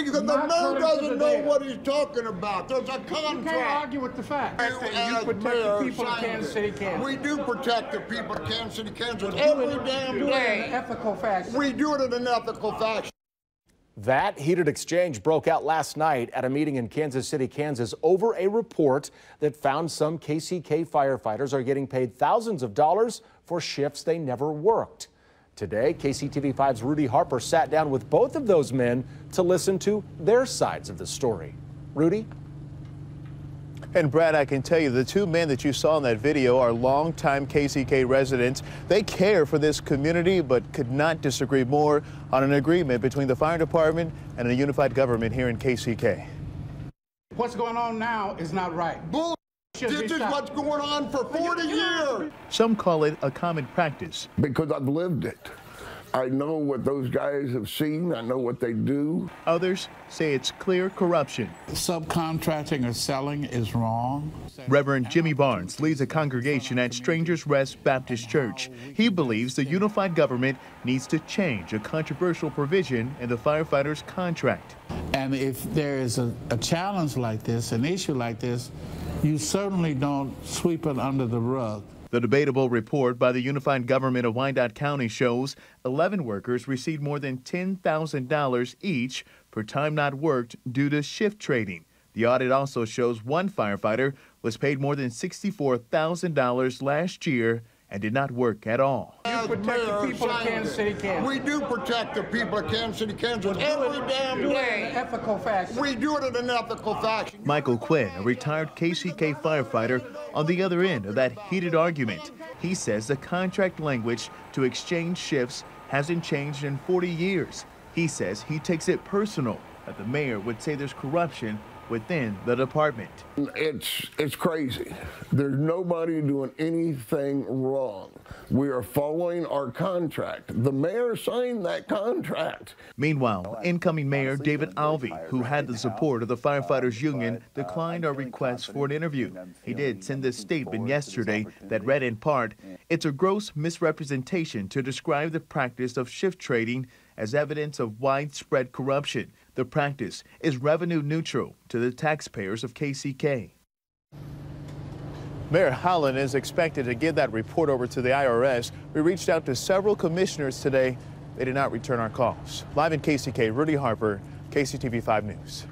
Because the mayor doesn't know what he's talking about. There's a contract. You can't argue with the facts. You protect the people of Kansas City, Kansas. We do protect the people of Kansas City, Kansas every damn day. Do it in an ethical fashion. We do it in an ethical fashion. That heated exchange broke out last night at a meeting in Kansas City, Kansas, over a report that found some KCK firefighters are getting paid thousands of dollars for shifts they never worked. Today, KCTV5's Rudy Harper sat down with both of those men to listen to their sides of the story. Rudy? And Brad, I can tell you the two men that you saw in that video are longtime KCK residents. They care for this community, but could not disagree more on an agreement between the fire department and a unified government here in KCK. What's going on now is not right. Bull. This is what's going on for 40 years. Some call it a common practice. Because I've lived it. I know what those guys have seen. I know what they do. Others say it's clear corruption. Subcontracting or selling is wrong. Reverend Jimmie leads a congregation at Strangers Rest Baptist Church. He believes the unified government needs to change a controversial provision in the firefighters' contract. And if there is a challenge like this, an issue like this, you certainly don't sweep it under the rug. The debatable report by the unified government of Wyandotte County shows 11 workers received more than $10,000 each for time not worked due to shift trading. The audit also shows one firefighter was paid more than $64,000 last year and did not work at all. You protect the people of Kansas City, Kansas. We do protect the people of Kansas City, Kansas every damn day. Do it in an ethical fashion. We do it in an ethical fashion. Michael Quinn, a retired KCK firefighter, on the other end of that heated argument. He says the contract language to exchange shifts hasn't changed in 40 years. He says he takes it personal that the mayor would say there's corruption within the department. It's crazy. There's nobody doing anything wrong. We are following our contract. The mayor signed that contract. Meanwhile, incoming Mayor David Alvey, who had the support of the firefighters union, declined our request for an interview. He did send this statement yesterday that read in part, "It's a gross misrepresentation to describe the practice of shift trading as evidence of widespread corruption. The practice is revenue neutral to the taxpayers of KCK." Mayor Holland is expected to give that report over to the IRS. We reached out to several commissioners today. They did not return our calls. Live in KCK, Rudy Harper, KCTV5 News.